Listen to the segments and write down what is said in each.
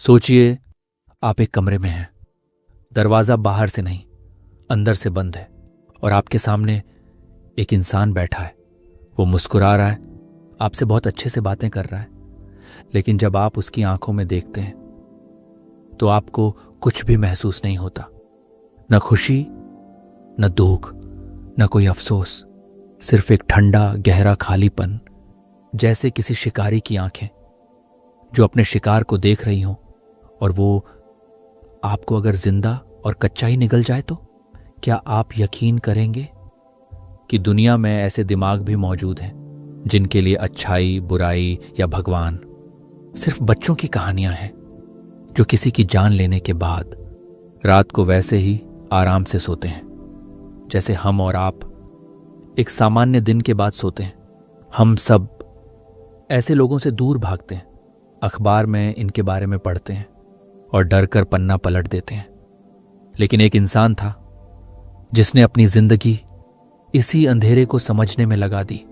सोचिए, आप एक कमरे में हैं। दरवाज़ा बाहर से नहीं, अंदर से बंद है और आपके सामने एक इंसान बैठा है। वो मुस्कुरा रहा है, आपसे बहुत अच्छे से बातें कर रहा है। लेकिन जब आप उसकी आंखों में देखते हैं तो आपको कुछ भी महसूस नहीं होता। न खुशी, न दुख, न कोई अफसोस, सिर्फ एक ठंडा गहरा खालीपन, जैसे किसी शिकारी की आंखें जो अपने शिकार को देख रही हों और वो आपको अगर जिंदा और कच्चा ही निगल जाए तो क्या आप यकीन करेंगे कि दुनिया में ऐसे दिमाग भी मौजूद हैं जिनके लिए अच्छाई, बुराई या भगवान सिर्फ बच्चों की कहानियां हैं, जो किसी की जान लेने के बाद रात को वैसे ही आराम से सोते हैं जैसे हम और आप एक सामान्य दिन के बाद सोते हैं। हम सब ऐसे लोगों से दूर भागते हैं, अखबार में इनके बारे में पढ़ते हैं और डर कर पन्ना पलट देते हैं। लेकिन एक इंसान था जिसने अपनी जिंदगी इसी अंधेरे को समझने में लगा दी।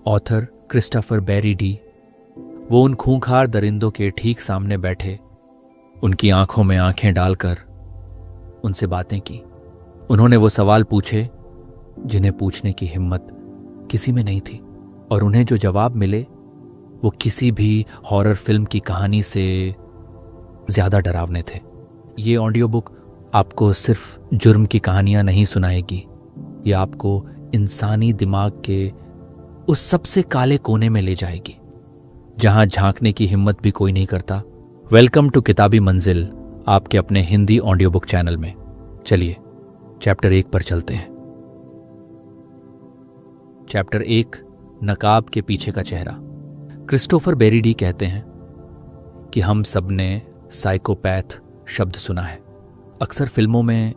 Author Christopher Berry D. वो उन खूंखार दरिंदों के ठीक सामने बैठे, उनकी आंखों में आंखें डालकर उनसे बातें की। उन्होंने वो सवाल पूछे जिन्हें पूछने की हिम्मत किसी में नहीं थी, और उन्हें जो जवाब मिले वो किसी भी हॉरर फिल्म की कहानी से ज्यादा डरावने थे। ये ऑडियो बुक आपको सिर्फ जुर्म की कहानियां नहीं सुनाएगी, ये आपको इंसानी दिमाग के उस सबसे काले कोने में ले जाएगी जहां झांकने की हिम्मत भी कोई नहीं करता। वेलकम टू किताबी मंजिल, आपके अपने हिंदी ऑडियो बुक चैनल में। चलिए चैप्टर 1 पर चलते हैं। चैप्टर 1, नकाब के पीछे का चेहरा। क्रिस्टोफर बेरी डी कहते हैं कि हम सब ने साइकोपैथ शब्द सुना है। अक्सर फिल्मों में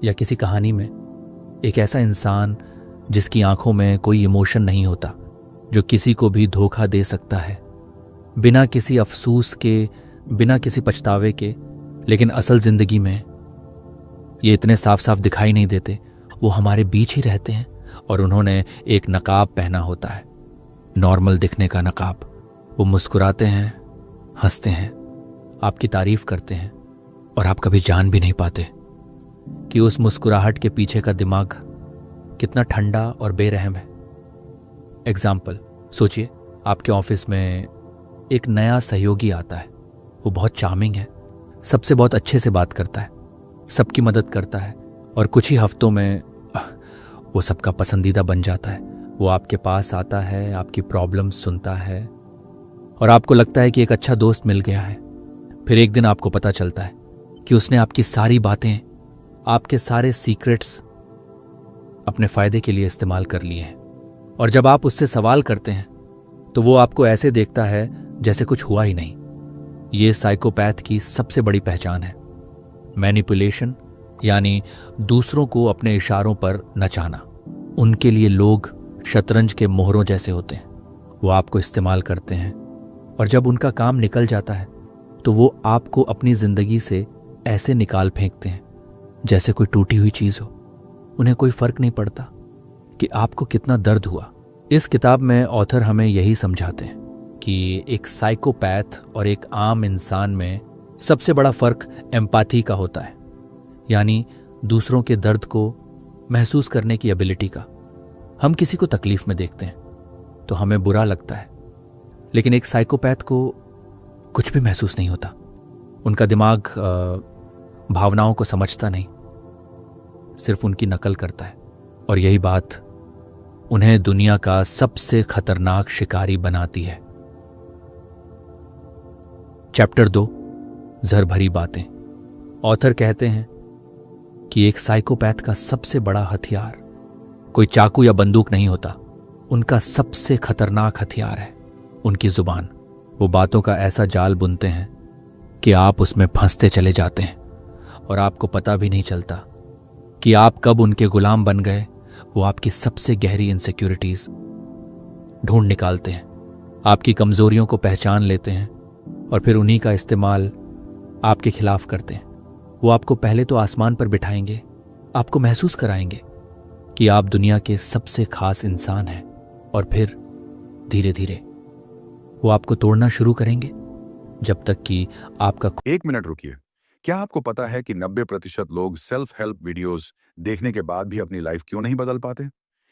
या किसी कहानी में एक ऐसा इंसान जिसकी आंखों में कोई इमोशन नहीं होता, जो किसी को भी धोखा दे सकता है बिना किसी अफसोस के, बिना किसी पछतावे के। लेकिन असल जिंदगी में ये इतने साफ साफ दिखाई नहीं देते। वो हमारे बीच ही रहते हैं और उन्होंने एक नकाब पहना होता है, नॉर्मल दिखने का नकाब। वो मुस्कुराते हैं, हंसते हैं, आपकी तारीफ करते हैं और आप कभी जान भी नहीं पाते कि उस मुस्कुराहट के पीछे का दिमाग कितना ठंडा और बेरहम है। एग्जाम्पल, सोचिए आपके ऑफिस में एक नया सहयोगी आता है। वो बहुत चार्मिंग है, सबसे बहुत अच्छे से बात करता है, सबकी मदद करता है और कुछ ही हफ्तों में वो सबका पसंदीदा बन जाता है। वो आपके पास आता है, आपकी प्रॉब्लम्स सुनता है और आपको लगता है कि एक अच्छा दोस्त मिल गया है। फिर एक दिन आपको पता चलता है कि उसने आपकी सारी बातें, आपके सारे सीक्रेट्स अपने फायदे के लिए इस्तेमाल कर लिए हैं। और जब आप उससे सवाल करते हैं तो वो आपको ऐसे देखता है जैसे कुछ हुआ ही नहीं। ये साइकोपैथ की सबसे बड़ी पहचान है, मैनिपुलेशन, यानी दूसरों को अपने इशारों पर नचाना। उनके लिए लोग शतरंज के मोहरों जैसे होते हैं। वो आपको इस्तेमाल करते हैं और जब उनका काम निकल जाता है तो वो आपको अपनी जिंदगी से ऐसे निकाल फेंकते हैं जैसे कोई टूटी हुई चीज हो। उन्हें कोई फर्क नहीं पड़ता कि आपको कितना दर्द हुआ। इस किताब में ऑथर हमें यही समझाते हैं कि एक साइकोपैथ और एक आम इंसान में सबसे बड़ा फर्क एम्पैथी का होता है, यानी दूसरों के दर्द को महसूस करने की एबिलिटी का। हम किसी को तकलीफ में देखते हैं तो हमें बुरा लगता है, लेकिन एक साइकोपैथ को कुछ भी महसूस नहीं होता। उनका दिमाग भावनाओं को समझता नहीं, सिर्फ उनकी नकल करता है। और यही बात उन्हें दुनिया का सबसे खतरनाक शिकारी बनाती है। चैप्टर 2, जहर भरी बातें। ऑथर कहते हैं कि एक साइकोपैथ का सबसे बड़ा हथियार कोई चाकू या बंदूक नहीं होता। उनका सबसे खतरनाक हथियार है उनकी जुबान। वो बातों का ऐसा जाल बुनते हैं कि आप उसमें फंसते चले जाते हैं और आपको पता भी नहीं चलता कि आप कब उनके गुलाम बन गए। वो आपकी सबसे गहरी इनसिक्योरिटीज ढूंढ निकालते हैं, आपकी कमजोरियों को पहचान लेते हैं और फिर उन्हीं का इस्तेमाल आपके खिलाफ करते हैं। वो आपको पहले तो आसमान पर बिठाएंगे, आपको महसूस कराएंगे कि आप दुनिया के सबसे खास इंसान हैं, और फिर धीरे धीरे वो आपको तोड़ना शुरू करेंगे। जब तक कि आपका एक मिनट रुकिए। क्या आपको पता है कि 90% लोग सेल्फ हेल्प वीडियोस देखने के बाद भी अपनी लाइफ क्यों नहीं बदल पाते?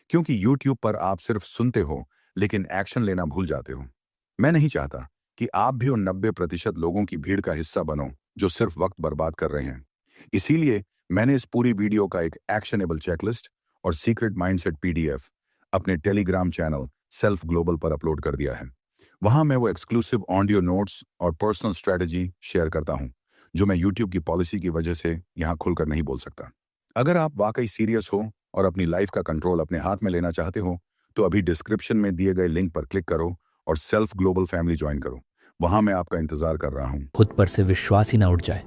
क्योंकि YouTube पर आप सिर्फ सुनते हो लेकिन एक्शन लेना भूल जाते हो। मैं नहीं चाहता कि आप भी उन 90% लोगों की भीड़ का हिस्सा बनो जो सिर्फ वक्त बर्बाद कर रहे हैं। इसीलिए मैंने इस पूरी वीडियो का एक एक्शनेबल चेकलिस्ट और सीक्रेट माइंडसेट PDF अपने टेलीग्राम चैनल सेल्फ ग्लोबल पर अपलोड कर दिया है। वहां मैं वो एक्सक्लूसिव ऑडियो नोट्स और पर्सनल स्ट्रेटजी शेयर करता हूं जो मैं YouTube की पॉलिसी की वजह से यहां खुलकर नहीं बोल सकता। अगर आप वाकई सीरियस हो और अपनी लाइफ का कंट्रोल अपने हाथ में लेना चाहते हो तो अभी डिस्क्रिप्शन में दिए गए लिंक पर क्लिक करो और सेल्फ ग्लोबल फैमिली ज्वाइन करो। वहां मैं आपका इंतजार कर रहा हूं। खुद पर से विश्वास ही ना उठ जाए।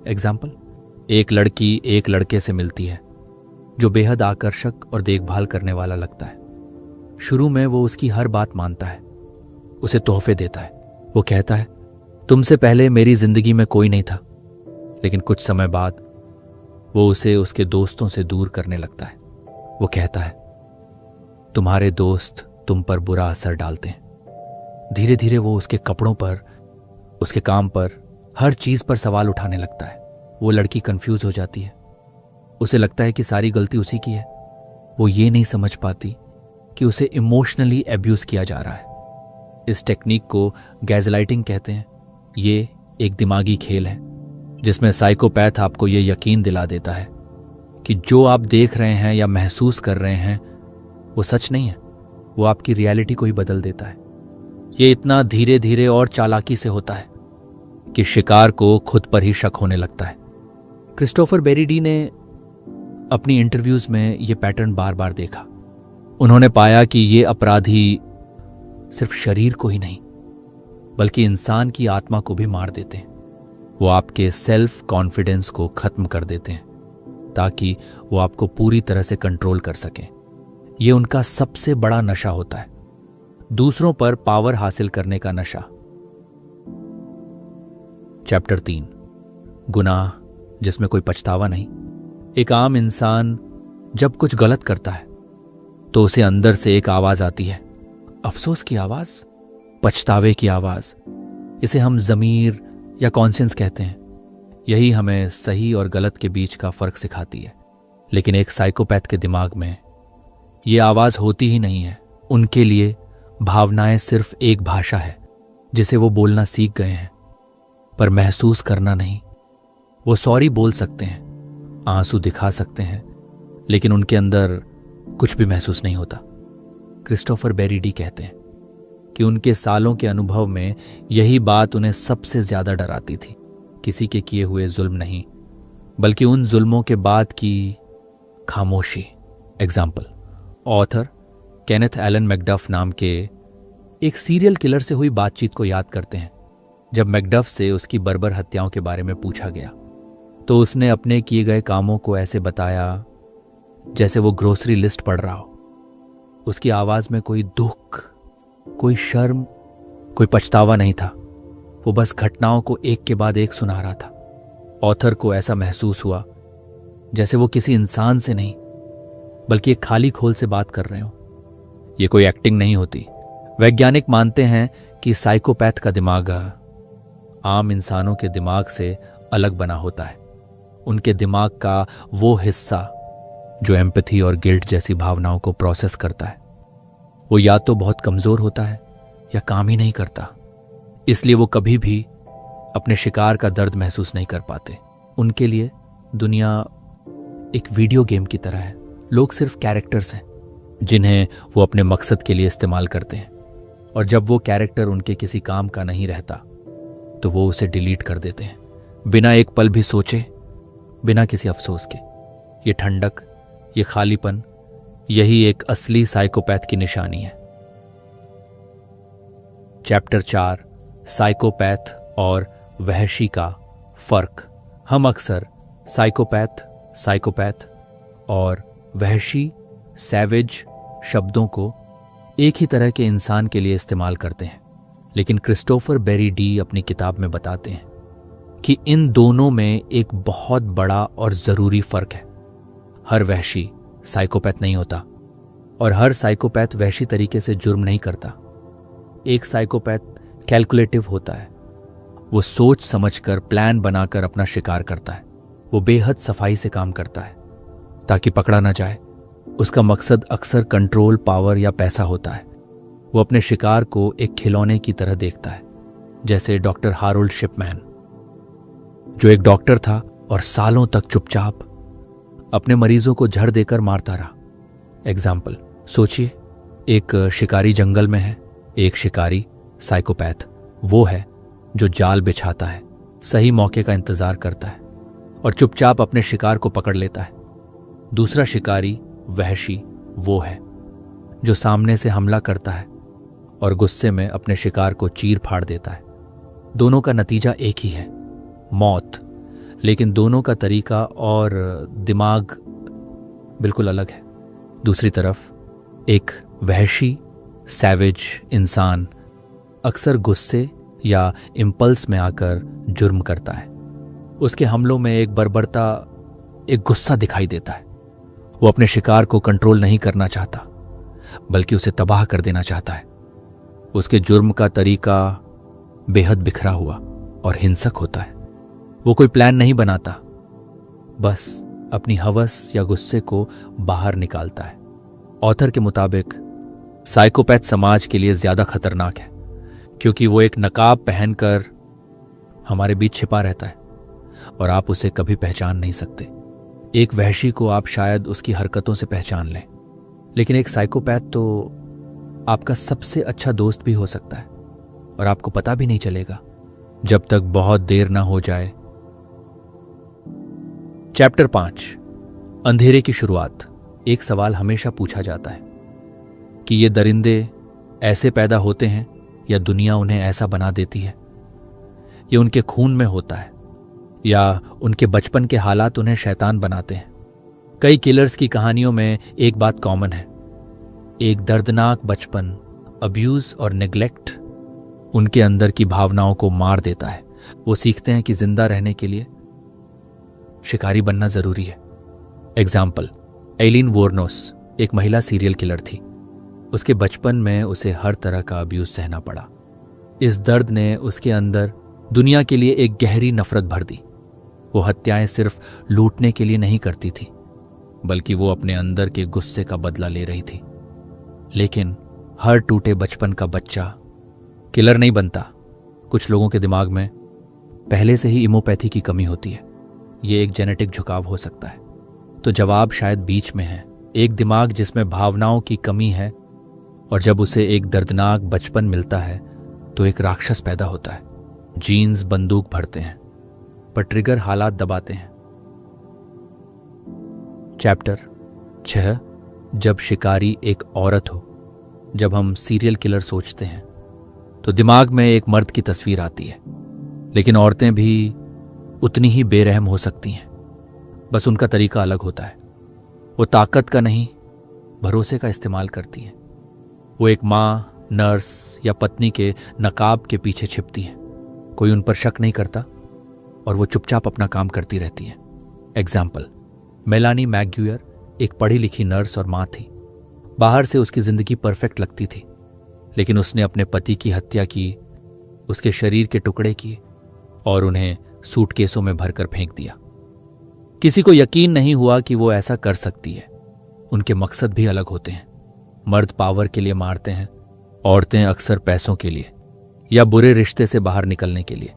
एग्जाम्पल, एक लड़की एक लड़के से मिलती है जो बेहद आकर्षक और देखभाल करने वाला लगता है। शुरू में वो उसकी हर बात मानता है, उसे तोहफे देता है। वो कहता है, तुमसे पहले मेरी जिंदगी में कोई नहीं था। लेकिन कुछ समय बाद वो उसे उसके दोस्तों से दूर करने लगता है। वो कहता है, तुम्हारे दोस्त तुम पर बुरा असर डालते हैं। धीरे धीरे वो उसके कपड़ों पर, उसके काम पर, हर चीज पर सवाल उठाने लगता है। वो लड़की कंफ्यूज हो जाती है। उसे लगता है कि सारी गलती उसी की है। वो ये नहीं समझ पाती कि उसे इमोशनली अब्यूज किया जा रहा है। इस टेक्निक को गैसलाइटिंग कहते हैं। ये एक दिमागी खेल है जिसमें साइकोपैथ आपको ये यकीन दिला देता है कि जो आप देख रहे हैं या महसूस कर रहे हैं वो सच नहीं है। वो आपकी रियलिटी को ही बदल देता है। ये इतना धीरे धीरे और चालाकी से होता है कि शिकार को खुद पर ही शक होने लगता है। क्रिस्टोफर बेरीडी ने अपनी इंटरव्यूज में ये पैटर्न बार बार देखा। उन्होंने पाया कि ये अपराधी सिर्फ शरीर को ही नहीं बल्कि इंसान की आत्मा को भी मार देते हैं। वो आपके सेल्फ कॉन्फिडेंस को खत्म कर देते हैं ताकि वो आपको पूरी तरह से कंट्रोल कर सकें। ये उनका सबसे बड़ा नशा होता है, दूसरों पर पावर हासिल करने का नशा। चैप्टर 3, गुनाह जिसमें कोई पछतावा नहीं। एक आम इंसान जब कुछ गलत करता है तो उसे अंदर से एक आवाज आती है, अफसोस की आवाज, पछतावे की आवाज। इसे हम ज़मीर या कॉन्शियंस कहते हैं। यही हमें सही और गलत के बीच का फर्क सिखाती है। लेकिन एक साइकोपैथ के दिमाग में ये आवाज होती ही नहीं है। उनके लिए भावनाएं सिर्फ एक भाषा है जिसे वो बोलना सीख गए हैं, पर महसूस करना नहीं। वो सॉरी बोल सकते हैं, आंसू दिखा सकते हैं, लेकिन उनके अंदर कुछ भी महसूस नहीं होता। क्रिस्टोफर बेरीडी कहते हैं कि उनके सालों के अनुभव में यही बात उन्हें सबसे ज्यादा डराती थी। किसी के किए हुए जुल्म नहीं, बल्कि उन जुल्मों के बाद की खामोशी। Example, author Kenneth Allen McDuff नाम के एक सीरियल किलर से हुई बातचीत को याद करते हैं। जब मैकडफ से उसकी बर्बर हत्याओं के बारे में पूछा गया तो उसने अपने किए गए कामों को ऐसे बताया जैसे वो ग्रोसरी लिस्ट पढ़ रहा हो। उसकी आवाज में कोई दुख, कोई शर्म, कोई पछतावा नहीं था। वो बस घटनाओं को एक के बाद एक सुना रहा था। ऑथर को ऐसा महसूस हुआ जैसे वो किसी इंसान से नहीं बल्कि एक खाली खोल से बात कर रहे हो। ये कोई एक्टिंग नहीं होती। वैज्ञानिक मानते हैं कि साइकोपैथ का दिमाग आम इंसानों के दिमाग से अलग बना होता है। उनके दिमाग का वो हिस्सा जो एम्पैथी और गिल्ट जैसी भावनाओं को प्रोसेस करता है, वो या तो बहुत कमजोर होता है या काम ही नहीं करता। इसलिए वो कभी भी अपने शिकार का दर्द महसूस नहीं कर पाते। उनके लिए दुनिया एक वीडियो गेम की तरह है। लोग सिर्फ कैरेक्टर्स हैं जिन्हें वो अपने मकसद के लिए इस्तेमाल करते हैं, और जब वो कैरेक्टर उनके किसी काम का नहीं रहता तो वो उसे डिलीट कर देते हैं, बिना एक पल भी सोचे, बिना किसी अफसोस के। ये ठंडक, ये खालीपन, यही एक असली साइकोपैथ की निशानी है। चैप्टर 4, साइकोपैथ और वहशी का फर्क। हम अक्सर साइकोपैथ और वहशी, सैवेज शब्दों को एक ही तरह के इंसान के लिए इस्तेमाल करते हैं, लेकिन क्रिस्टोफर बेरीडी अपनी किताब में बताते हैं कि इन दोनों में एक बहुत बड़ा और जरूरी फर्क है। हर वहशी साइकोपैथ नहीं होता और हर साइकोपैथ वहशी तरीके से जुर्म नहीं करता। एक साइकोपैथ कैलकुलेटिव होता है, वो सोच समझकर प्लान बनाकर अपना शिकार करता है। वो बेहद सफाई से काम करता है ताकि पकड़ा ना जाए। उसका मकसद अक्सर कंट्रोल, पावर या पैसा होता है। वो अपने शिकार को एक खिलौने की तरह देखता है, जैसे डॉक्टर हारोल्ड शिपमैन, जो एक डॉक्टर था और सालों तक चुपचाप अपने मरीजों को जहर देकर मारता रहा। एग्जाम्पल, सोचिए, एक शिकारी जंगल में है। एक शिकारी साइकोपैथ वो है जो जाल बिछाता है, सही मौके का इंतजार करता है और चुपचाप अपने शिकार को पकड़ लेता है। दूसरा शिकारी वहशी वो है जो सामने से हमला करता है और गुस्से में अपने शिकार को चीर फाड़ देता है। दोनों का नतीजा एक ही है, मौत, लेकिन दोनों का तरीका और दिमाग बिल्कुल अलग है। दूसरी तरफ एक वहशी सैवेज इंसान अक्सर गुस्से या इम्पल्स में आकर जुर्म करता है। उसके हमलों में एक बर्बरता, एक गुस्सा दिखाई देता है। वो अपने शिकार को कंट्रोल नहीं करना चाहता, बल्कि उसे तबाह कर देना चाहता है। उसके जुर्म का तरीका बेहद बिखरा हुआ और हिंसक होता है। वो कोई प्लान नहीं बनाता, बस अपनी हवस या गुस्से को बाहर निकालता है। ऑथर के मुताबिक साइकोपैथ समाज के लिए ज्यादा खतरनाक है, क्योंकि वो एक नकाब पहनकर हमारे बीच छिपा रहता है और आप उसे कभी पहचान नहीं सकते। एक वहशी को आप शायद उसकी हरकतों से पहचान लें, लेकिन एक साइकोपैथ तो आपका सबसे अच्छा दोस्त भी हो सकता है और आपको पता भी नहीं चलेगा जब तक बहुत देर ना हो जाए। चैप्टर 5, अंधेरे की शुरुआत। एक सवाल हमेशा पूछा जाता है कि ये दरिंदे ऐसे पैदा होते हैं या दुनिया उन्हें ऐसा बना देती है? ये उनके खून में होता है या उनके बचपन के हालात उन्हें शैतान बनाते हैं? कई किलर्स की कहानियों में एक बात कॉमन है, एक दर्दनाक बचपन, अब्यूज और नेग्लेक्ट उनके अंदर की भावनाओं को मार देता है। वो सीखते हैं कि जिंदा रहने के लिए शिकारी बनना जरूरी है। एग्जाम्पल, एलिन वोर्नोस एक महिला सीरियल किलर थी। उसके बचपन में उसे हर तरह का अब्यूज सहना पड़ा। इस दर्द ने उसके अंदर दुनिया के लिए एक गहरी नफरत भर दी। वो हत्याएं सिर्फ लूटने के लिए नहीं करती थी, बल्कि वो अपने अंदर के गुस्से का बदला ले रही थी। लेकिन हर टूटे बचपन का बच्चा किलर नहीं बनता। कुछ लोगों के दिमाग में पहले से ही इमोपैथी की कमी होती है। ये एक जेनेटिक झुकाव हो सकता है। तो जवाब शायद बीच में है, एक दिमाग जिसमें भावनाओं की कमी है, और जब उसे एक दर्दनाक बचपन मिलता है तो एक राक्षस पैदा होता है। जीन्स बंदूक भरते हैं, पर ट्रिगर हालात दबाते हैं। चैप्टर 6, जब शिकारी एक औरत हो। जब हम सीरियल किलर सोचते हैं तो दिमाग में एक मर्द की तस्वीर आती है, लेकिन औरतें भी उतनी ही बेरहम हो सकती हैं, बस उनका तरीका अलग होता है। वो ताकत का नहीं, भरोसे का इस्तेमाल करती हैं। वो एक माँ, नर्स या पत्नी के नकाब के पीछे छिपती हैं। कोई उन पर शक नहीं करता और वो चुपचाप अपना काम करती रहती हैं। एग्जाम्पल, मेलानी मैकग्यूअर एक पढ़ी लिखी नर्स और माँ थी। बाहर से उसकी जिंदगी परफेक्ट लगती थी, लेकिन उसने अपने पति की हत्या की, उसके शरीर के टुकड़े किए और उन्हें सूटकेसों में भरकर फेंक दिया। किसी को यकीन नहीं हुआ कि वो ऐसा कर सकती है। उनके मकसद भी अलग होते हैं। मर्द पावर के लिए मारते हैं, औरतें अक्सर पैसों के लिए या बुरे रिश्ते से बाहर निकलने के लिए।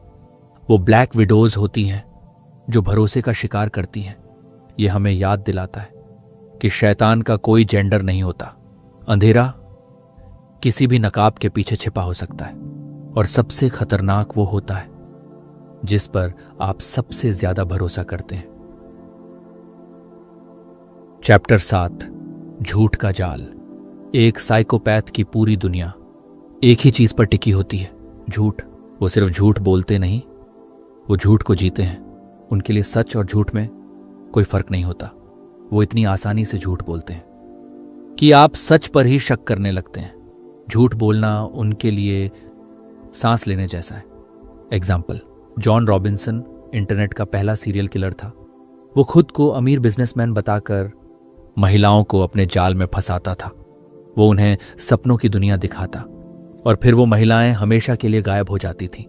वो ब्लैक विडोज होती हैं जो भरोसे का शिकार करती हैं। ये हमें याद दिलाता है कि शैतान का कोई जेंडर नहीं होता। अंधेरा किसी भी नकाब के पीछे छिपा हो सकता है, और सबसे खतरनाक वो होता है जिस पर आप सबसे ज्यादा भरोसा करते हैं। चैप्टर 7, झूठ का जाल। एक साइकोपैथ की पूरी दुनिया एक ही चीज पर टिकी होती है, झूठ। वो सिर्फ झूठ बोलते नहीं, वो झूठ को जीते हैं। उनके लिए सच और झूठ में कोई फर्क नहीं होता। वो इतनी आसानी से झूठ बोलते हैं कि आप सच पर ही शक करने लगते हैं। झूठ बोलना उनके लिए सांस लेने जैसा है। एग्जाम्पल, जॉन रॉबिन्सन इंटरनेट का पहला सीरियल किलर था। वो खुद को अमीर बिजनेसमैन बताकर महिलाओं को अपने जाल में फंसाता था। वो उन्हें सपनों की दुनिया दिखाता और फिर वो महिलाएं हमेशा के लिए गायब हो जाती थीं।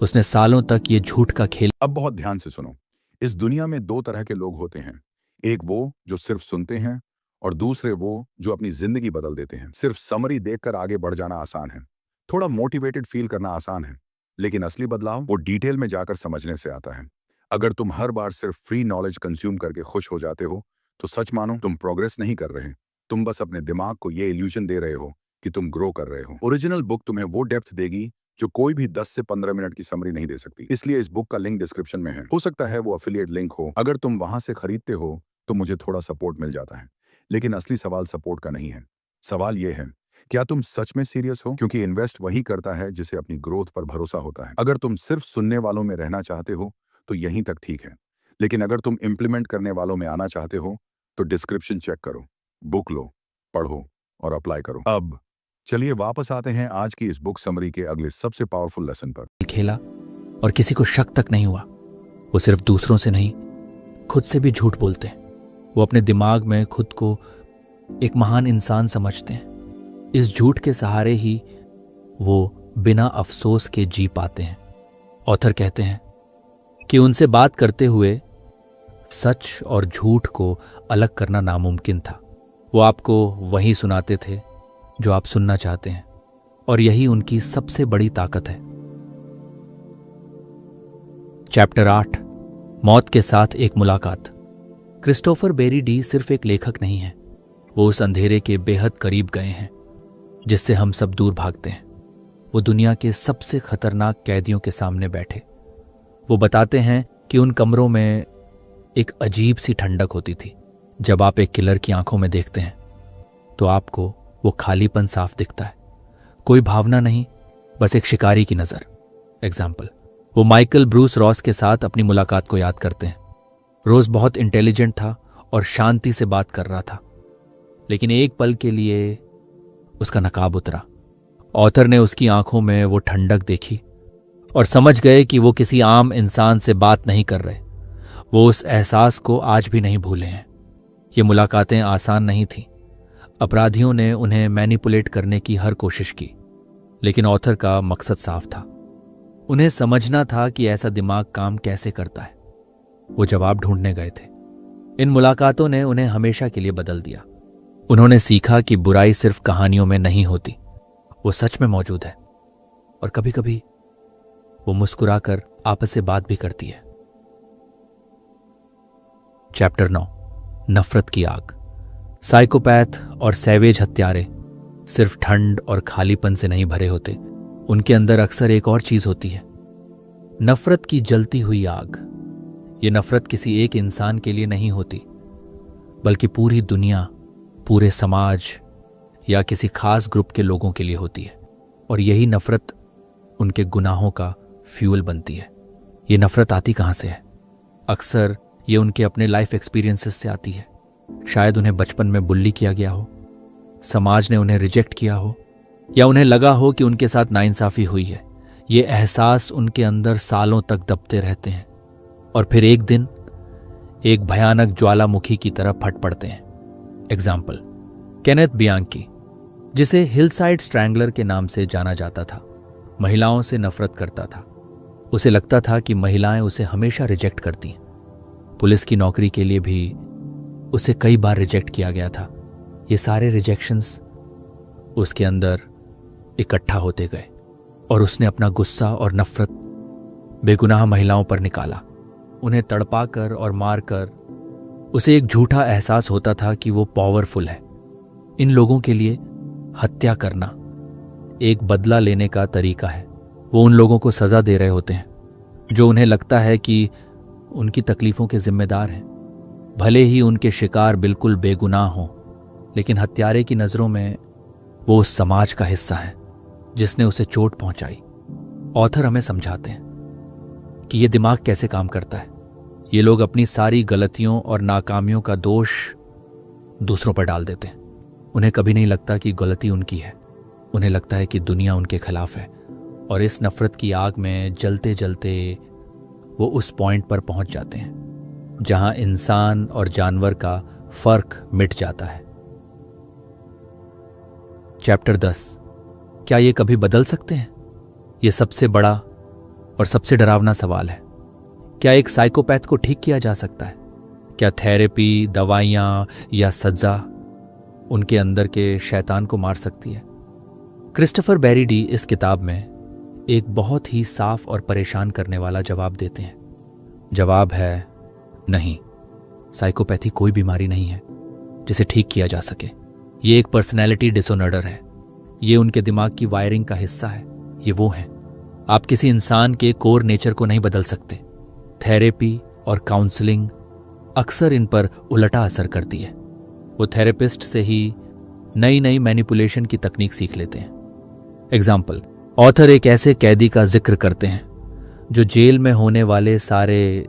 उसने सालों तक ये झूठ का खेल। अब बहुत ध्यान से सुनो। इस दुनिया में दो तरह के लोग होते हैं, एक वो जो सिर्फ सुनते हैं और दूसरे वो जो अपनी जिंदगी बदल देते हैं। सिर्फ समरी देखकर आगे बढ़ जाना आसान है, थोड़ा मोटिवेटेड फील करना आसान है, लेकिन असली बदलाव वो डिटेल में जाकर समझने से आता है। अगर तुम हर बार सिर्फ फ्री नॉलेज कंज्यूम करके खुश हो जाते हो तो सच मानो तुम प्रोग्रेस नहीं कर रहे। तुम बस अपने दिमाग को ये इल्यूजन दे रहे हो कि तुम ग्रो कर रहे हो। ओरिजिनल बुक तुम्हें वो डेप्थ देगी जो कोई भी 10 से 15 मिनट की समरी नहीं दे सकती। इसलिए इस बुक का लिंक डिस्क्रिप्शन में है, हो सकता है वो अफिलिएट लिंक हो। अगर तुम वहां से खरीदते हो तो मुझे थोड़ा सपोर्ट मिल जाता है, लेकिन असली सवाल सपोर्ट का नहीं है। सवाल ये है, क्या तुम सच में सीरियस हो? क्योंकि इन्वेस्ट वही करता है जिसे अपनी ग्रोथ पर भरोसा होता है। अगर तुम सिर्फ सुनने वालों में रहना चाहते हो तो यहीं तक ठीक है, लेकिन अगर तुम इंप्लीमेंट करने वालों में आना चाहते हो तो डिस्क्रिप्शन चेक करो, बुक लो, पढ़ो और अप्लाई करो। अब चलिए वापस आते हैं आज की इस बुक समरी के अगले सबसे पावरफुल लेसन पर। खेला और किसी को शक तक नहीं हुआ। वो सिर्फ दूसरों से नहीं, खुद से भी झूठ बोलते हैं। वो अपने दिमाग में खुद को एक महान इंसान समझते हैं। इस झूठ के सहारे ही वो बिना अफसोस के जी पाते हैं। ऑथर कहते हैं कि उनसे बात करते हुए सच और झूठ को अलग करना नामुमकिन था। वो आपको वही सुनाते थे जो आप सुनना चाहते हैं, और यही उनकी सबसे बड़ी ताकत है। चैप्टर 8, मौत के साथ एक मुलाकात। क्रिस्टोफर बेरी डी सिर्फ एक लेखक नहीं है, वो उस अंधेरे के बेहद करीब गए हैं जिससे हम सब दूर भागते हैं। वो दुनिया के सबसे खतरनाक कैदियों के सामने बैठे। वो बताते हैं कि उन कमरों में एक अजीब सी ठंडक होती थी। जब आप एक किलर की आंखों में देखते हैं तो आपको वो खालीपन साफ दिखता है, कोई भावना नहीं, बस एक शिकारी की नजर। एग्जाम्पल, वो माइकल ब्रूस रॉस के साथ अपनी मुलाकात को याद करते हैं। रोज बहुत इंटेलिजेंट था और शांति से बात कर रहा था, लेकिन एक पल के लिए उसका नकाब उतरा। ऑथर ने उसकी आंखों में वो ठंडक देखी और समझ गए कि वो किसी आम इंसान से बात नहीं कर रहे। वो उस एहसास को आज भी नहीं भूले हैं। ये मुलाकातें आसान नहीं थीं। अपराधियों ने उन्हें मैनिपुलेट करने की हर कोशिश की, लेकिन ऑथर का मकसद साफ था। उन्हें समझना था कि ऐसा दिमाग काम कैसे करता है। वो जवाब ढूंढने गए थे। इन मुलाकातों ने उन्हें हमेशा के लिए बदल दिया। उन्होंने सीखा कि बुराई सिर्फ कहानियों में नहीं होती, वो सच में मौजूद है, और कभी कभी वो मुस्कुराकर आपस से बात भी करती है। चैप्टर 9, नफरत की आग। साइकोपैथ और सैवेज हत्यारे सिर्फ ठंड और खालीपन से नहीं भरे होते। उनके अंदर अक्सर एक और चीज होती है, नफरत की जलती हुई आग। ये नफरत किसी एक इंसान के लिए नहीं होती, बल्कि पूरी दुनिया, पूरे समाज या किसी खास ग्रुप के लोगों के लिए होती है। और यही नफरत उनके गुनाहों का फ्यूल बनती है। ये नफरत आती कहाँ से है? अक्सर ये उनके अपने लाइफ एक्सपीरियंसेस से आती है। शायद उन्हें बचपन में बुल्ली किया गया हो, समाज ने उन्हें रिजेक्ट किया हो, या उन्हें लगा हो कि उनके साथ नाइंसाफी हुई है। ये एहसास उनके अंदर सालों तक दबते रहते हैं और फिर एक दिन एक भयानक ज्वालामुखी की तरह फट पड़ते हैं। एग्जाम्पल, केनेथ बियांकी, जिसे हिलसाइड स्ट्रैंगलर के नाम से जाना जाता था, महिलाओं से नफरत करता था। उसे लगता था कि महिलाएं उसे हमेशा रिजेक्ट करती हैं। पुलिस की नौकरी के लिए भी उसे कई बार रिजेक्ट किया गया था। ये सारे रिजेक्शंस उसके अंदर इकट्ठा होते गए और उसने अपना गुस्सा और नफरत बेगुनाह महिलाओं पर निकाला। उन्हें तड़पाकर और मारकर उसे एक झूठा एहसास होता था कि वो पावरफुल है। इन लोगों के लिए हत्या करना एक बदला लेने का तरीका है। वो उन लोगों को सजा दे रहे होते हैं जो उन्हें लगता है कि उनकी तकलीफों के जिम्मेदार हैं, भले ही उनके शिकार बिल्कुल बेगुनाह हों। लेकिन हत्यारे की नज़रों में वो उस समाज का हिस्सा है जिसने उसे चोट पहुंचाई। ऑथर हमें समझाते हैं कि ये दिमाग कैसे काम करता है। ये लोग अपनी सारी गलतियों और नाकामियों का दोष दूसरों पर डाल देते हैं। उन्हें कभी नहीं लगता कि गलती उनकी है, उन्हें लगता है कि दुनिया उनके खिलाफ है। और इस नफरत की आग में जलते जलते वो उस पॉइंट पर पहुंच जाते हैं जहां इंसान और जानवर का फर्क मिट जाता है। चैप्टर 10, क्या ये कभी बदल सकते हैं? ये सबसे बड़ा और सबसे डरावना सवाल है, क्या एक साइकोपैथ को ठीक किया जा सकता है? क्या थेरेपी, दवाइयां या सजा उनके अंदर के शैतान को मार सकती है? क्रिस्टोफर बेरीडी इस किताब में एक बहुत ही साफ और परेशान करने वाला जवाब देते हैं। जवाब है नहीं, साइकोपैथी कोई बीमारी नहीं है जिसे ठीक किया जा सके। ये एक पर्सनैलिटी डिसऑर्डर है। ये उनके दिमाग की वायरिंग का हिस्सा है। ये वो हैं। आप किसी इंसान के कोर नेचर को नहीं बदल सकते। थेरेपी और काउंसलिंग अक्सर इन पर उलटा असर करती है। वो थेरेपिस्ट से ही नई नई मैनिपुलेशन की तकनीक सीख लेते हैं। एग्जाम्पल, ऑथर एक ऐसे कैदी का जिक्र करते हैं जो जेल में होने वाले सारे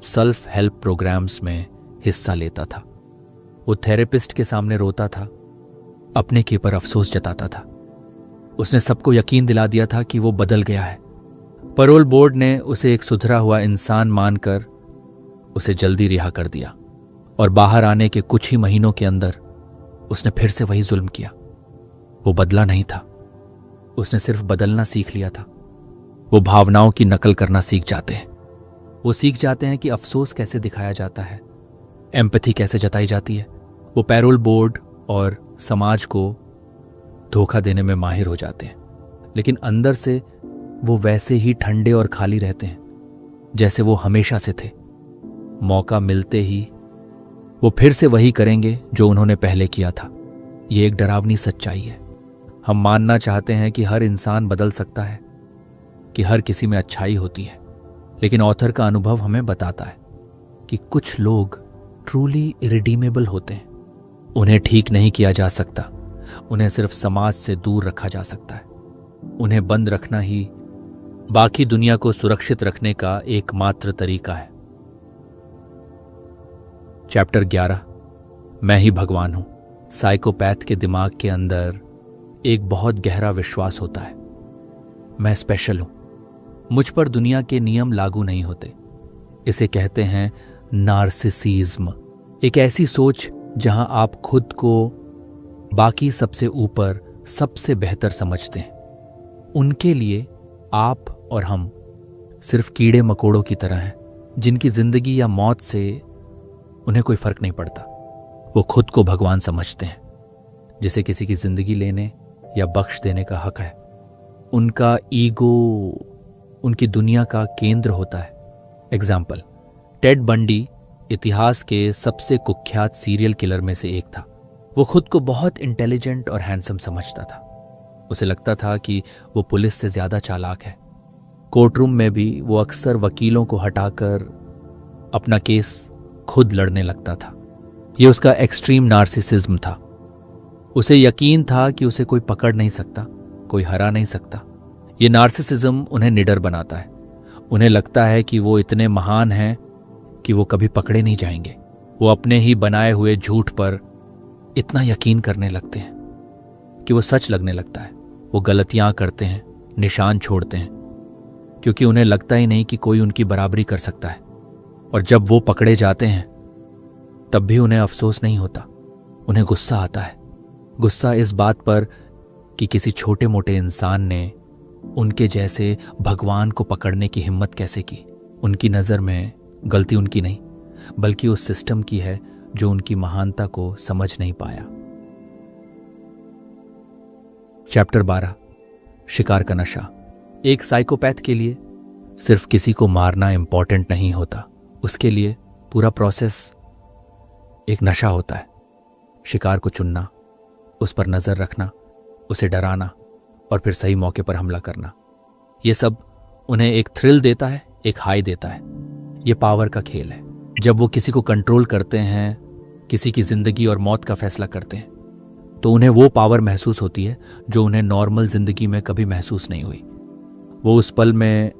सेल्फ हेल्प प्रोग्राम्स में हिस्सा लेता था। वो थेरेपिस्ट के सामने रोता था, अपने के पर अफसोस जताता था। उसने सबको यकीन दिला दिया था कि वो बदल गया है। पैरोल बोर्ड ने उसे एक सुधरा हुआ इंसान मानकर उसे जल्दी रिहा कर दिया और बाहर आने के कुछ ही महीनों के अंदर उसने फिर से वही जुल्म किया। वो बदला नहीं था, उसने सिर्फ बदलना सीख लिया था। वो भावनाओं की नकल करना सीख जाते हैं। वो सीख जाते हैं कि अफसोस कैसे दिखाया जाता है, एम्पैथी कैसे जताई जाती है। वो पैरोल बोर्ड और समाज को धोखा देने में माहिर हो जाते हैं, लेकिन अंदर से वो वैसे ही ठंडे और खाली रहते हैं जैसे वो हमेशा से थे। मौका मिलते ही वो फिर से वही करेंगे जो उन्होंने पहले किया था। ये एक डरावनी सच्चाई है। हम मानना चाहते हैं कि हर इंसान बदल सकता है, कि हर किसी में अच्छाई होती है, लेकिन ऑथर का अनुभव हमें बताता है कि कुछ लोग ट्रूली इरिडीमेबल होते हैं। उन्हें ठीक नहीं किया जा सकता, उन्हें सिर्फ समाज से दूर रखा जा सकता है। उन्हें बंद रखना ही बाकी दुनिया को सुरक्षित रखने का एकमात्र तरीका है। चैप्टर 11, मैं ही भगवान हूं। साइकोपैथ के दिमाग के अंदर एक बहुत गहरा विश्वास होता है, मैं स्पेशल हूं, मुझ पर दुनिया के नियम लागू नहीं होते। इसे कहते हैं नार्सिसिज्म। एक ऐसी सोच जहां आप खुद को बाकी सबसे ऊपर, सबसे बेहतर समझते हैं। उनके लिए आप और हम सिर्फ कीड़े मकोड़ों की तरह हैं, जिनकी जिंदगी या मौत से उन्हें कोई फर्क नहीं पड़ता। वो खुद को भगवान समझते हैं, जिसे किसी की जिंदगी लेने या बख्श देने का हक है। उनका ईगो उनकी दुनिया का केंद्र होता है। एग्जाम्पल, टेड बंडी इतिहास के सबसे कुख्यात सीरियल किलर में से एक था। वो खुद को बहुत इंटेलिजेंट और हैंडसम समझता था। उसे लगता था कि वो पुलिस से ज्यादा चालाक है। कोर्टरूम में भी वो अक्सर वकीलों को हटाकर अपना केस खुद लड़ने लगता था। ये उसका एक्सट्रीम नार्सिसिज्म था। उसे यकीन था कि उसे कोई पकड़ नहीं सकता, कोई हरा नहीं सकता। ये नार्सिसिज्म उन्हें निडर बनाता है। उन्हें लगता है कि वो इतने महान हैं कि वो कभी पकड़े नहीं जाएंगे। वो अपने ही बनाए हुए झूठ पर इतना यकीन करने लगते हैं कि वो सच लगने लगता है। वो गलतियां करते हैं, निशान छोड़ते हैं, क्योंकि उन्हें लगता ही नहीं कि कोई उनकी बराबरी कर सकता है। और जब वो पकड़े जाते हैं तब भी उन्हें अफसोस नहीं होता, उन्हें गुस्सा आता है। गुस्सा इस बात पर कि किसी छोटे मोटे इंसान ने उनके जैसे भगवान को पकड़ने की हिम्मत कैसे की। उनकी नज़र में गलती उनकी नहीं, बल्कि उस सिस्टम की है जो उनकी महानता को समझ नहीं पाया। चैप्टर 12, शिकार का नशा। एक साइकोपैथ के लिए सिर्फ किसी को मारना इंपॉर्टेंट नहीं होता, उसके लिए पूरा प्रोसेस एक नशा होता है। शिकार को चुनना, उस पर नजर रखना, उसे डराना और फिर सही मौके पर हमला करना। यह सब उन्हें एक थ्रिल देता है, एक हाई देता है। यह पावर का खेल है। जब वो किसी को कंट्रोल करते हैं, किसी की जिंदगी और मौत का फैसला करते हैं, तो उन्हें वो पावर महसूस होती है जो उन्हें नॉर्मल जिंदगी में कभी महसूस नहीं हुई। वो उस पल में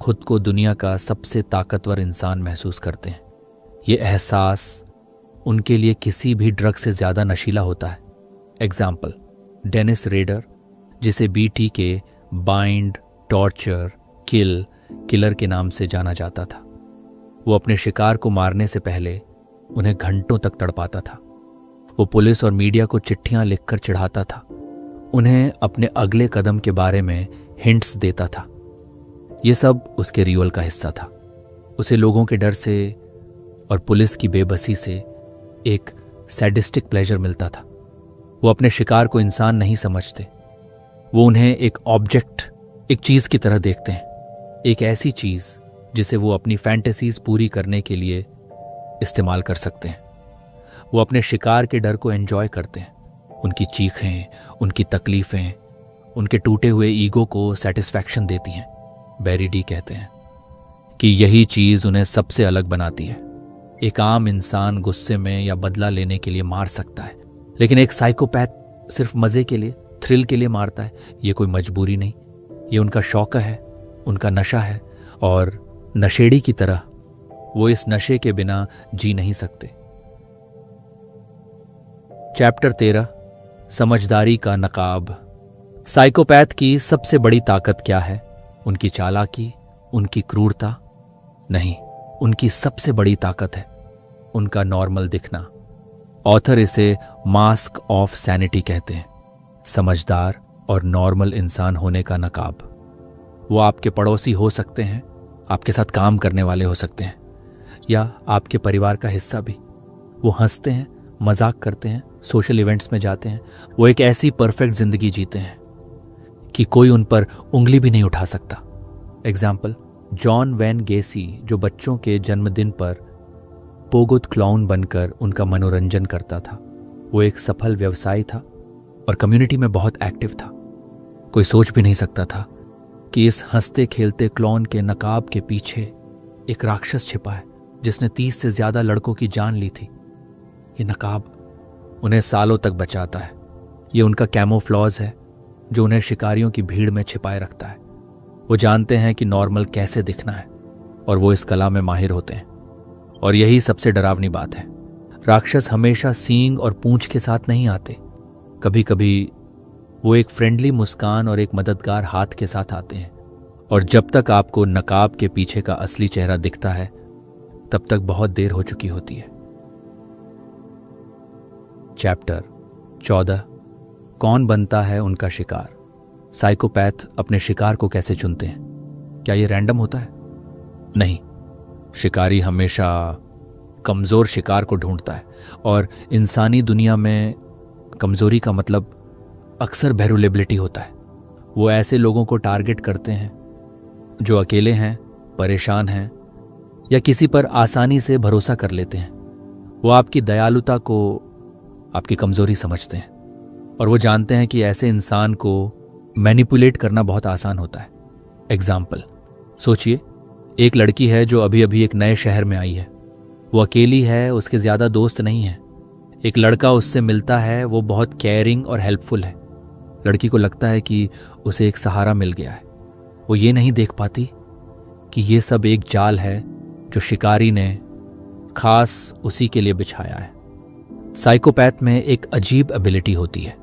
खुद को दुनिया का सबसे ताकतवर इंसान महसूस करते हैं। ये एहसास उनके लिए किसी भी ड्रग से ज्यादा नशीला होता है। एग्जाम्पल, डेनिस रेडर, जिसे बीटी के बाइंड, टॉर्चर, किलर के नाम से जाना जाता था। वो अपने शिकार को मारने से पहले उन्हें घंटों तक तड़पाता था। वो पुलिस और मीडिया को चिट्ठियां लिखकर चिढ़ाता था, उन्हें अपने अगले कदम के बारे में हिंट्स देता था। ये सब उसके रियल का हिस्सा था। उसे लोगों के डर से और पुलिस की बेबसी से एक सैडिस्टिक प्लेजर मिलता था। वो अपने शिकार को इंसान नहीं समझते, वो उन्हें एक ऑब्जेक्ट, एक चीज की तरह देखते हैं, एक ऐसी चीज जिसे वो अपनी फैंटेसीज पूरी करने के लिए इस्तेमाल कर सकते हैं। वो अपने शिकार के डर को एंजॉय करते हैं, उनकी चीखें, उनकी तकलीफें, उनके टूटे हुए ईगो को सेटिस्फैक्शन देती हैं। बेरी डी कहते हैं कि यही चीज उन्हें सबसे अलग बनाती है। एक आम इंसान गुस्से में या बदला लेने के लिए मार सकता है, लेकिन एक साइकोपैथ सिर्फ मजे के लिए, थ्रिल के लिए मारता है। ये कोई मजबूरी नहीं, ये उनका शौक है, उनका नशा है, और नशेड़ी की तरह वो इस नशे के बिना जी नहीं सकते। चैप्टर 13, समझदारी का नकाब। साइकोपैथ की सबसे बड़ी ताकत क्या है? उनकी चालाकी, उनकी क्रूरता? नहीं, उनकी सबसे बड़ी ताकत है उनका नॉर्मल दिखना। ऑथर इसे मास्क ऑफ सैनिटी कहते हैं, समझदार और नॉर्मल इंसान होने का नकाब। वो आपके पड़ोसी हो सकते हैं, आपके साथ काम करने वाले हो सकते हैं, या आपके परिवार का हिस्सा भी। वो हंसते हैं, मजाक करते हैं, सोशल इवेंट्स में जाते हैं। वो एक ऐसी परफेक्ट जिंदगी जीते हैं कि कोई उन पर उंगली भी नहीं उठा सकता। एग्जाम्पल, जॉन वैन गेसी, जो बच्चों के जन्मदिन पर पोगोत क्लाउन बनकर उनका मनोरंजन करता था। वो एक सफल व्यवसायी था और कम्युनिटी में बहुत एक्टिव था। कोई सोच भी नहीं सकता था कि इस हंसते खेलते क्लाउन के नकाब के पीछे एक राक्षस छिपा है जिसने 30 से ज्यादा लड़कों की जान ली थी। ये नकाब उन्हें सालों तक बचाता है। ये उनका कैमोफ्लॉज है जो उन्हें शिकारियों की भीड़ में छिपाए रखता है। वो जानते हैं कि नॉर्मल कैसे दिखना है और वो इस कला में माहिर होते हैं। और यही सबसे डरावनी बात है, राक्षस हमेशा सींग और पूंछ के साथ नहीं आते। कभी कभी वो एक फ्रेंडली मुस्कान और एक मददगार हाथ के साथ आते हैं। और जब तक आपको नकाब के पीछे का असली चेहरा दिखता है तब तक बहुत देर हो चुकी होती है। चैप्टर 14, कौन बनता है उनका शिकार। साइकोपैथ अपने शिकार को कैसे चुनते हैं? क्या ये रैंडम होता है? नहीं, शिकारी हमेशा कमजोर शिकार को ढूंढता है। और इंसानी दुनिया में कमजोरी का मतलब अक्सर वल्नरेबिलिटी होता है। वो ऐसे लोगों को टारगेट करते हैं जो अकेले हैं, परेशान हैं, या किसी पर आसानी से भरोसा कर लेते हैं। वो आपकी दयालुता को आपकी कमजोरी समझते हैं और वो जानते हैं कि ऐसे इंसान को मैनिपुलेट करना बहुत आसान होता है। एग्जाम्पल, सोचिए, एक लड़की है जो अभी अभी एक नए शहर में आई है। वो अकेली है, उसके ज्यादा दोस्त नहीं है। एक लड़का उससे मिलता है, वो बहुत केयरिंग और हेल्पफुल है। लड़की को लगता है कि उसे एक सहारा मिल गया है। वो ये नहीं देख पाती कि ये सब एक जाल है जो शिकारी ने खास उसी के लिए बिछाया है। साइकोपैथ में एक अजीब एबिलिटी होती है,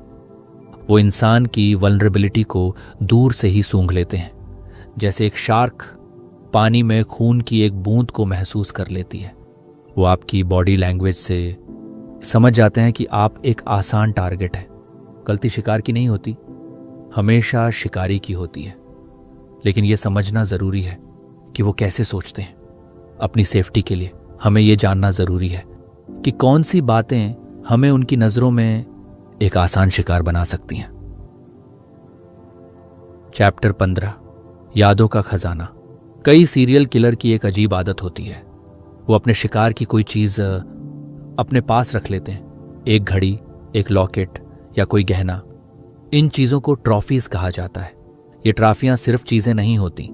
वो इंसान की वल्नरेबिलिटी को दूर से ही सूंघ लेते हैं। जैसे एक शार्क पानी में खून की एक बूंद को महसूस कर लेती है। वो आपकी बॉडी लैंग्वेज से समझ जाते हैं कि आप एक आसान टारगेट है। गलती शिकार की नहीं होती, हमेशा शिकारी की होती है। लेकिन यह समझना जरूरी है कि वो कैसे सोचते हैं। अपनी सेफ्टी के लिए हमें यह जानना जरूरी है कि कौन सी बातें हमें उनकी नजरों में एक आसान शिकार बना सकती हैं। चैप्टर 15, यादों का खजाना। कई सीरियल किलर की एक अजीब आदत होती है, वो अपने शिकार की कोई चीज अपने पास रख लेते हैं। एक घड़ी, एक लॉकेट या कोई गहना। इन चीजों को ट्रॉफीज कहा जाता है। ये ट्रॉफियां सिर्फ चीजें नहीं होती,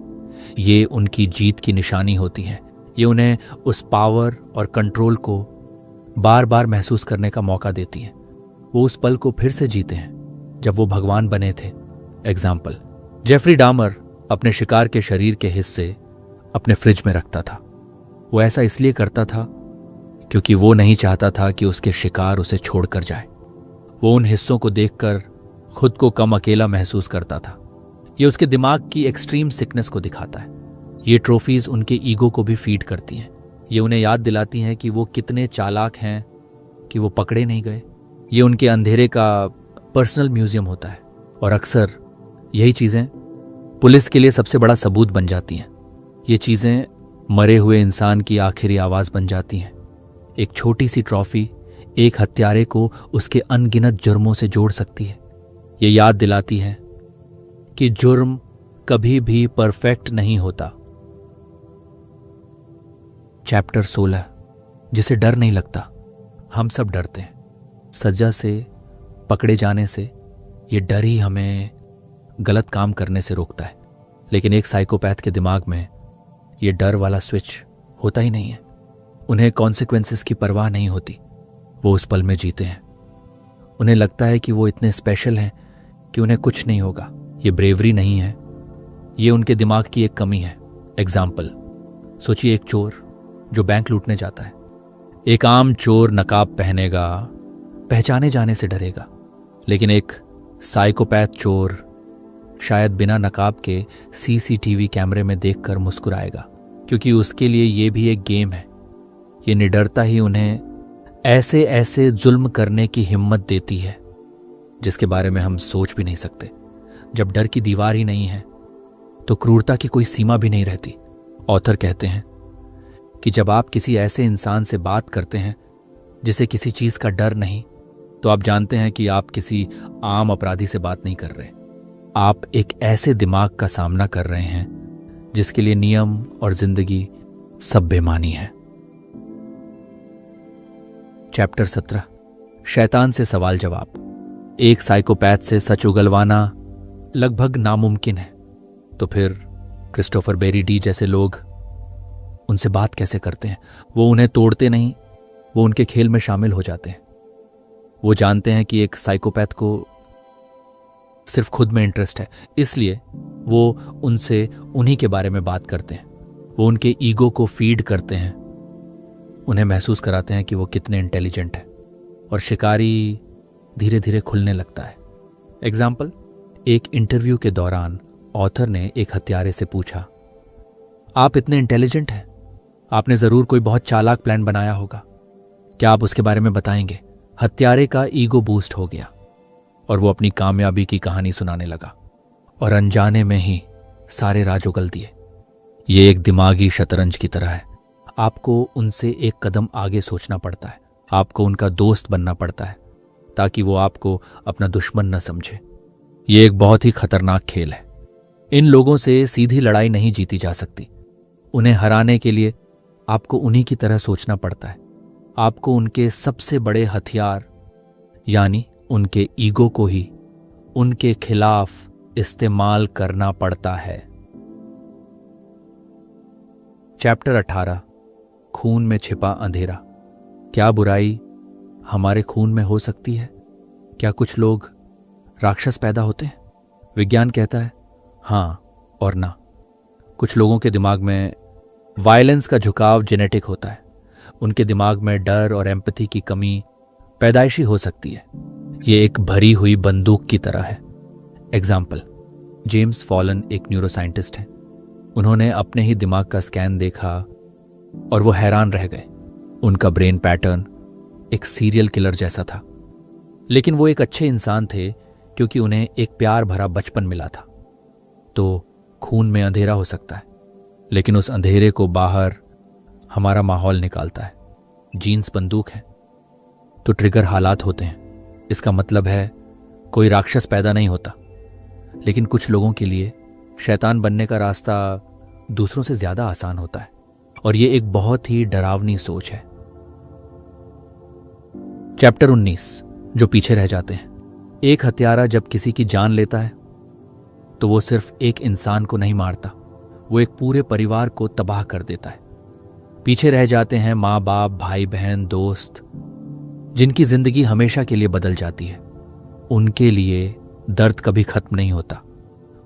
ये उनकी जीत की निशानी होती है। ये उन्हें उस पावर और कंट्रोल को बार बार महसूस करने का मौका देती है। वो उस पल को फिर से जीते हैं जब वो भगवान बने थे। एग्जाम्पल, जेफरी डामर अपने शिकार के शरीर के हिस्से अपने फ्रिज में रखता था। वो ऐसा इसलिए करता था क्योंकि वो नहीं चाहता था कि उसके शिकार उसे छोड़कर जाए। वो उन हिस्सों को देखकर खुद को कम अकेला महसूस करता था। ये उसके दिमाग की एक्सट्रीम सिकनेस को दिखाता है। ये ट्रॉफीज उनके ईगो को भी फीड करती हैं। ये उन्हें याद दिलाती हैं कि वो कितने चालाक हैं कि वो पकड़े नहीं गए। ये उनके अंधेरे का पर्सनल म्यूजियम होता है। और अक्सर यही चीज़ें पुलिस के लिए सबसे बड़ा सबूत बन जाती हैं। ये चीज़ें मरे हुए इंसान की आखिरी आवाज़ बन जाती हैं। एक छोटी सी ट्रॉफी एक हत्यारे को उसके अनगिनत जुर्मों से जोड़ सकती है। ये याद दिलाती है कि जुर्म कभी भी परफेक्ट नहीं होता। चैप्टर 16, जिसे डर नहीं लगता। हम सब डरते हैं सजा से, पकड़े जाने से। ये डर ही हमें गलत काम करने से रोकता है। लेकिन एक साइकोपैथ के दिमाग में ये डर वाला स्विच होता ही नहीं है। उन्हें कॉन्सिक्वेंसेस की परवाह नहीं होती। वो उस पल में जीते हैं। उन्हें लगता है कि वो इतने स्पेशल हैं कि उन्हें कुछ नहीं होगा। ये ब्रेवरी नहीं है, ये उनके दिमाग की एक कमी है। एग्जाम्पल, सोचिए एक चोर जो बैंक लूटने जाता है। एक आम चोर नकाब पहनेगा, पहचाने जाने से डरेगा। लेकिन एक साइकोपैथ चोर शायद बिना नकाब के सीसीटीवी कैमरे में देखकर मुस्कुराएगा, क्योंकि उसके लिए ये भी एक गेम है। ये निडरता ही उन्हें ऐसे ऐसे जुल्म करने की हिम्मत देती है जिसके बारे में हम सोच भी नहीं सकते। जब डर की दीवार ही नहीं है तो क्रूरता की कोई सीमा भी नहीं रहती। ऑथर कहते हैं कि जब आप किसी ऐसे इंसान से बात करते हैं जिसे किसी चीज का डर नहीं, तो आप जानते हैं कि आप किसी आम अपराधी से बात नहीं कर रहे। आप एक ऐसे दिमाग का सामना कर रहे हैं जिसके लिए नियम और जिंदगी सब बेमानी है। चैप्टर 17, शैतान से सवाल जवाब। एक साइकोपैथ से सच उगलवाना लगभग नामुमकिन है, तो फिर क्रिस्टोफर बेरी डी जैसे लोग उनसे बात कैसे करते हैं? वो उन्हें तोड़ते नहीं, वो उनके खेल में शामिल हो जाते हैं। वो जानते हैं कि एक साइकोपैथ को सिर्फ खुद में इंटरेस्ट है, इसलिए वो उनसे उन्हीं के बारे में बात करते हैं। वो उनके ईगो को फीड करते हैं, उन्हें महसूस कराते हैं कि वो कितने इंटेलिजेंट है, और शिकारी धीरे धीरे खुलने लगता है। एग्जाम्पल, एक इंटरव्यू के दौरान ऑथर ने एक हत्यारे से पूछा, आप इतने इंटेलिजेंट हैं, आपने जरूर कोई बहुत चालाक प्लान बनाया होगा, क्या आप उसके बारे में बताएंगे? हत्यारे का ईगो बूस्ट हो गया और वो अपनी कामयाबी की कहानी सुनाने लगा, और अनजाने में ही सारे राज उगल दिए। ये एक दिमागी शतरंज की तरह है। आपको उनसे एक कदम आगे सोचना पड़ता है, आपको उनका दोस्त बनना पड़ता है ताकि वो आपको अपना दुश्मन न समझे। ये एक बहुत ही खतरनाक खेल है। इन लोगों से सीधी लड़ाई नहीं जीती जा सकती। उन्हें हराने के लिए आपको उन्हीं की तरह सोचना पड़ता है। आपको उनके सबसे बड़े हथियार यानी उनके ईगो को ही उनके खिलाफ इस्तेमाल करना पड़ता है। चैप्टर 18, खून में छिपा अंधेरा। क्या बुराई हमारे खून में हो सकती है? क्या कुछ लोग राक्षस पैदा होते हैं? विज्ञान कहता है हाँ और ना। कुछ लोगों के दिमाग में वायलेंस का झुकाव जेनेटिक होता है। उनके दिमाग में डर और एम्पैथी की कमी पैदाइशी हो सकती है। ये एक भरी हुई बंदूक की तरह है। एग्जाम्पल, जेम्स फॉलन एक न्यूरोसाइंटिस्ट हैं। उन्होंने अपने ही दिमाग का स्कैन देखा और वो हैरान रह गए। उनका ब्रेन पैटर्न एक सीरियल किलर जैसा था, लेकिन वो एक अच्छे इंसान थे क्योंकि उन्हें एक प्यार भरा बचपन मिला था। तो खून में अंधेरा हो सकता है, लेकिन उस अंधेरे को बाहर हमारा माहौल निकालता है। जीन्स बंदूक है तो ट्रिगर हालात होते हैं। इसका मतलब है कोई राक्षस पैदा नहीं होता, लेकिन कुछ लोगों के लिए शैतान बनने का रास्ता दूसरों से ज्यादा आसान होता है, और ये एक बहुत ही डरावनी सोच है। चैप्टर 19, जो पीछे रह जाते हैं। एक हत्यारा जब किसी की जान लेता है तो वो सिर्फ एक इंसान को नहीं मारता, वो एक पूरे परिवार को तबाह कर देता है। पीछे रह जाते हैं माँ बाप, भाई बहन, दोस्त, जिनकी जिंदगी हमेशा के लिए बदल जाती है। उनके लिए दर्द कभी खत्म नहीं होता।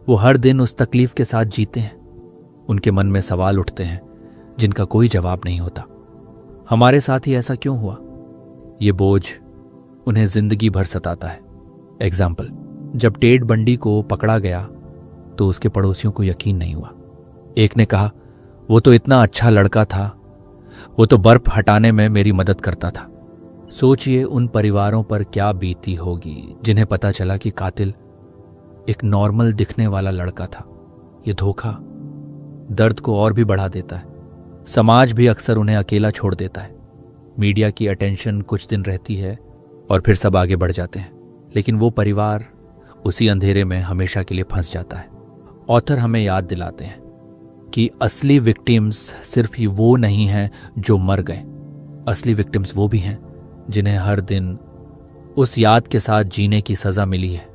वो हर दिन उस तकलीफ के साथ जीते हैं। उनके मन में सवाल उठते हैं जिनका कोई जवाब नहीं होता। हमारे साथ ही ऐसा क्यों हुआ? ये बोझ उन्हें जिंदगी भर सताता है। एग्जाम्पल, जब टेड बंडी को पकड़ा गया तो उसके पड़ोसियों को यकीन नहीं हुआ। एक ने कहा, वो तो इतना अच्छा लड़का था, वो तो बर्फ हटाने में मेरी मदद करता था। सोचिए उन परिवारों पर क्या बीती होगी जिन्हें पता चला कि कातिल एक नॉर्मल दिखने वाला लड़का था। ये धोखा दर्द को और भी बढ़ा देता है। समाज भी अक्सर उन्हें अकेला छोड़ देता है। मीडिया की अटेंशन कुछ दिन रहती है और फिर सब आगे बढ़ जाते हैं, लेकिन वो परिवार उसी अंधेरे में हमेशा के लिए फंस जाता है। ऑथर हमें याद दिलाते हैं कि असली विक्टिम्स सिर्फ ही वो नहीं हैं जो मर गए, असली विक्टिम्स वो भी हैं जिन्हें हर दिन उस याद के साथ जीने की सजा मिली है।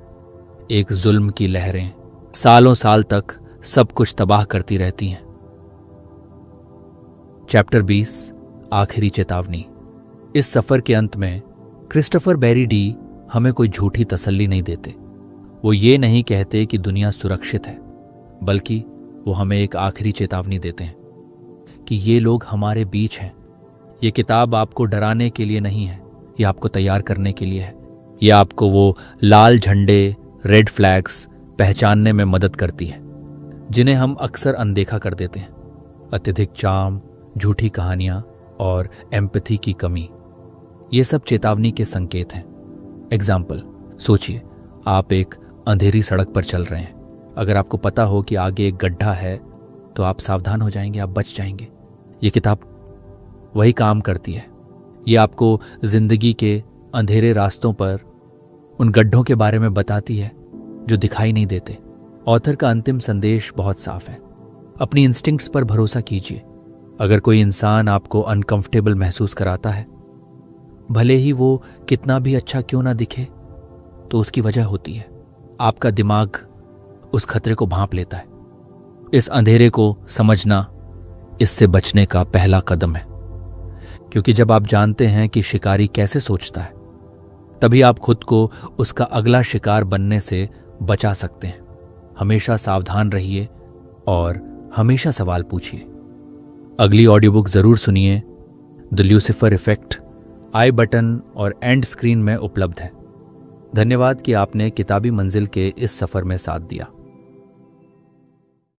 एक जुल्म की लहरें सालों साल तक सब कुछ तबाह करती रहती हैं। चैप्टर 20 आखिरी चेतावनी। इस सफर के अंत में क्रिस्टोफर बेरी डी हमें कोई झूठी तसल्ली नहीं देते। वो ये नहीं कहते कि दुनिया सुरक्षित है, बल्कि वो हमें एक आखिरी चेतावनी देते हैं कि ये लोग हमारे बीच हैं। ये किताब आपको डराने के लिए नहीं है, ये आपको तैयार करने के लिए है। ये आपको वो लाल झंडे, रेड फ्लैग्स पहचानने में मदद करती है जिन्हें हम अक्सर अनदेखा कर देते हैं। अत्यधिक चार्म, झूठी कहानियां और एम्पैथी की कमी, ये सब चेतावनी के संकेत हैं। एग्जाम्पल, सोचिए आप एक अंधेरी सड़क पर चल रहे हैं। अगर आपको पता हो कि आगे एक गड्ढा है तो आप सावधान हो जाएंगे, आप बच जाएंगे। ये किताब वही काम करती है। ये आपको जिंदगी के अंधेरे रास्तों पर उन गड्ढों के बारे में बताती है जो दिखाई नहीं देते। ऑथर का अंतिम संदेश बहुत साफ है, अपनी इंस्टिंक्ट्स पर भरोसा कीजिए। अगर कोई इंसान आपको अनकंफर्टेबल महसूस कराता है, भले ही वो कितना भी अच्छा क्यों ना दिखे, तो उसकी वजह होती है आपका दिमाग उस खतरे को भांप लेता है। इस अंधेरे को समझना इससे बचने का पहला कदम है, क्योंकि जब आप जानते हैं कि शिकारी कैसे सोचता है, तभी आप खुद को उसका अगला शिकार बनने से बचा सकते हैं। हमेशा सावधान रहिए और हमेशा सवाल पूछिए। अगली ऑडियो बुक जरूर सुनिए। द ल्यूसिफर इफेक्ट आई बटन और एंड स्क्रीन में उपलब्ध है। धन्यवाद कि आपने किताबी मंजिल के इस सफर में साथ दिया।